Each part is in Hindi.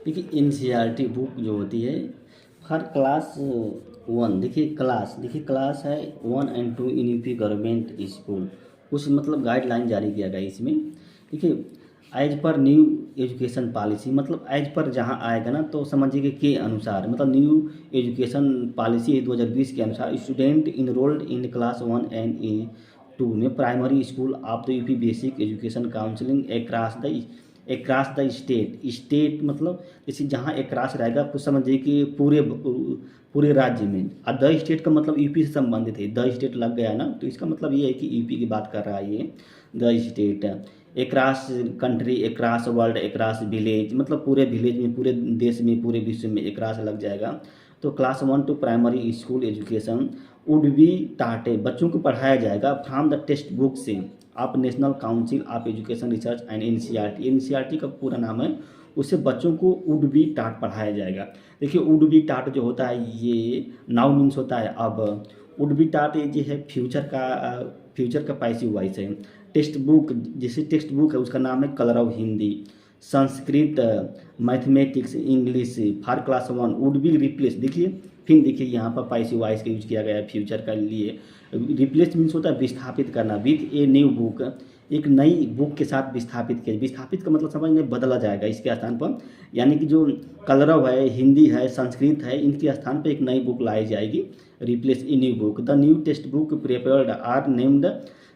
देखिए एनसीईआरटी बुक जो होती है हर क्लास वन, देखिए क्लास है 1 और 2 इन यूपी गवर्नमेंट स्कूल। कुछ मतलब गाइडलाइन जारी किया गया इसमें। देखिए as per new education policy, मतलब एज पर जहाँ आएगा ना तो समझिए कि के अनुसार, मतलब न्यू एजुकेशन पॉलिसी 2020 के अनुसार स्टूडेंट इनरोल्ड इन क्लास 1 और 2 में primary school of the UP basic education counselling across the state मतलब जैसे जहाँ एक्रॉस रहेगा आपको समझिए कि पूरे राज्य में। और द स्टेट का मतलब यूपी से संबंधित है, द स्टेट लग गया ना तो इसका मतलब ये है कि यूपी की बात कर रहा है ये the state. Across country, across world, across village, मतलब पूरे विलेज में, पूरे देश में, पूरे विश्व में एक्रॉस लग जाएगा। तो class 1 to primary school education would be टाटे, बच्चों को पढ़ाया जाएगा फ्रॉम द टेक्स्ट बुक से आप national council of education research and NCERT का पूरा नाम है। उससे बच्चों को वुड बी टाट पढ़ाया जाएगा। देखिए वुड बी टाट जो होता है ये नाउ मीन्स होता है अब। वुड बी टाट ये जो है फ्यूचर का पैसिव वॉइस है। टेक्स्ट बुक, जैसे टेक्स्ट बुक है उसका नाम है colour of Hindi. Sanskrit, mathematics, English for class 1 would be replace. देखिए यहाँ पर पैसिव वॉइस का यूज किया गया है फ्यूचर का लिए। रिप्लेस मीन्स होता है विस्थापित करना, विथ ए न्यू बुक, एक नई बुक के साथ विस्थापित किया। विस्थापित का मतलब समझ में बदला जाएगा इसके स्थान पर, यानी कि जो कलरव है, हिंदी है, संस्कृत है, इनके स्थान पर एक नई बुक लाई जाएगी। Replace a new book. The new text book prepared are named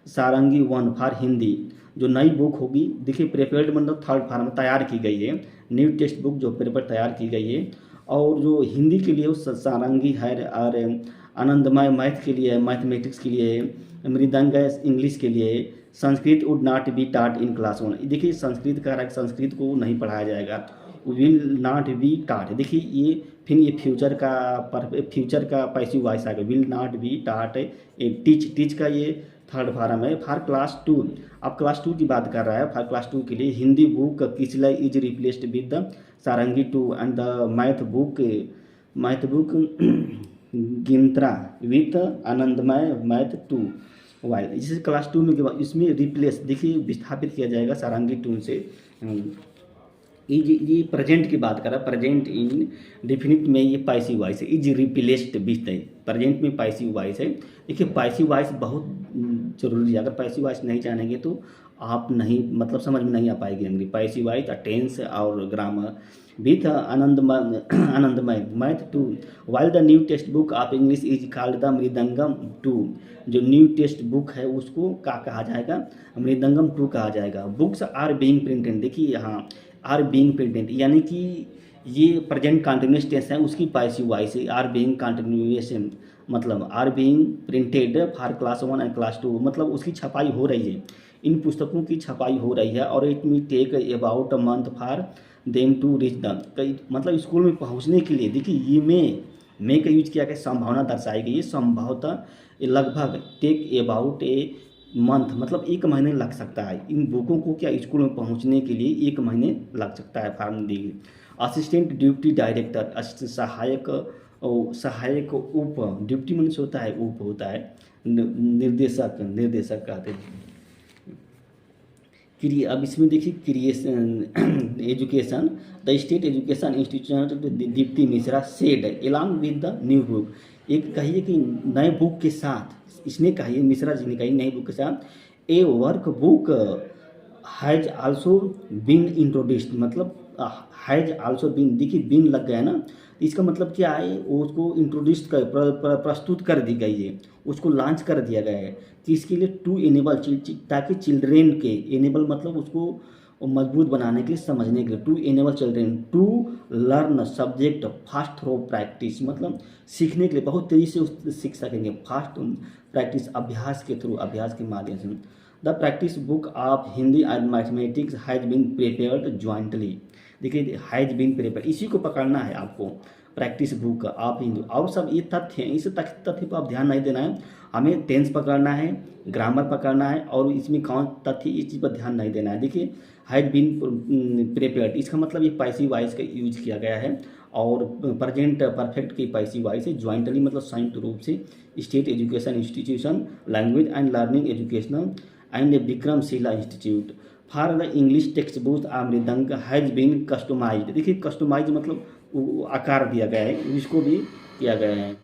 Sarangi 1 for Hindi. जो नई बुक होगी, देखिए प्रिपेयर्ड मतलब थर्ड फॉर्म तैयार की गई है, न्यू टेक्स्ट बुक जो प्रिपेयर तैयार की गई है। और जो हिंदी के लिए वो सारंगी है, और आनंदमय मैथ के लिए, मैथमेटिक्स के लिए, मृदंग है इंग्लिश के लिए। संस्कृत वुड नॉट बी टाट इन क्लास 1। देखिए संस्कृत का रहा, संस्कृत को नहीं पढ़ाया जाएगा, विल नॉट बी टाट। देखिए ये फिर ये फ्यूचर का पैसिव वॉइस आ गया, विल नॉट बी टाट। ए टीच का ये थर्ड फॉर्म है। फॉर क्लास 2, अब क्लास 2 की बात कर रहा है। फॉर क्लास 2 के लिए Hindi book Kislay is replaced with the Sarangi 2 and the math book गिंत्रा विथ आनंदमय मैथ 2 वाइल। जैसे क्लास 2 में के बाद इसमें रिप्लेस, देखिए विस्थापित किया जाएगा सारंगी 2 से। ये प्रेजेंट की बात कर रहा है, प्रेजेंट इन डिफिनिट में ये पैसिव वॉइस है, इज रिप्लेस्ड विथ है, प्रेजेंट में पैसिव वॉइस है। देखिए पैसिव वॉइस बहुत जरूरी है, अगर पैसिव वॉइस नहीं जानेंगे तो आप नहीं, मतलब समझ में नहीं आ पाएगी हमारी पैसिव वॉइस, टेंस और grammar. With Anandmay math 2 while the new text book of English is called the mridangam 2। जो न्यू टेक्स्ट बुक है उसको क्या कहा जाएगा, मृदंगम 2 कहा जाएगा। बुक्स आर बीइंग प्रिंटेड, देखिए यहाँ आर बीइंग प्रिंटेड यानी कि ये प्रेजेंट कंटिन्यूअस टेंस है, उसकी पैसिव वॉइस है आर बीइंग कंटिन्यूअस, मतलब are being printed for class 1 and class 2, मतलब उसकी छपाई हो रही है, इन पुस्तकों की छपाई हो रही है। और it me take about a month for them to reach the, मतलब स्कूल में पहुंचने के लिए। देखिए ये मे का यूज किया गया, संभावना दर्शाई गई है, संभवतः लगभग टेक अबाउट ए मंथ, मतलब 1 महीने लग सकता है इन बुकों को क्या स्कूल में पहुंचने के लिए 1 महीने लग सकता है फॉर्म दी। असिस्टेंट ड्यूटी डायरेक्टर, सहायक उप, ड्यूटी मीन्स होता है उप होता है, निर्देशक कहते हैं। अब इसमें देखिए creation education, the state education institution Deepti Mishra said along with the new book. एक कहिए कि नए बुक के साथ, इसने कही मिश्रा जी ने कही नई बुक के साथ a work book has also been introduced, मतलब हैज आल्सो बीन, देखिए बीन लग गया ना, इसका मतलब क्या है, उसको इंट्रोड्यूस कर प्रस्तुत कर दी गई है, उसको लॉन्च कर दिया गया है। कि इसके लिए टू एनेबल, ताकि चिल्ड्रेन के, एनेबल मतलब उसको मजबूत बनाने के लिए, समझने के लिए, to enable children to learn subject fast through practice, मतलब सीखने के लिए बहुत तेज़ी से सीख सकेंगे, फास्ट प्रैक्टिस, अभ्यास के थ्रू, अभ्यास के माध्यम से। The practice book of Hindi and mathematics has been prepared jointly. देखिए हैज बीन प्रिपेयर्ड, इसी को पकड़ना है आपको, प्रैक्टिस बुक ऑफ हिंदी। और सब ये तथ्य हैं, इस तथ्य पर आप ध्यान नहीं देना है, हमें टेंस पकड़ना है, ग्रामर पकड़ना है, और इसमें कौन तथ्य, इस चीज़ पर ध्यान नहीं देना है। देखिए हैज बीन प्रिपेयर्ड, इसका मतलब ये पैसिव वॉइस का यूज किया गया है, और प्रेजेंट परफेक्ट की पैसिव वॉइस है। ज्वाइंटली मतलब संयुक्त रूप से, state education institution language and learning educational and Vikramshila institute for the English text book मृदंग हैज़ बीन कस्टमाइज्ड। देखिए कस्टमाइज मतलब वो आकार दिया गया है, इसको भी किया गया है।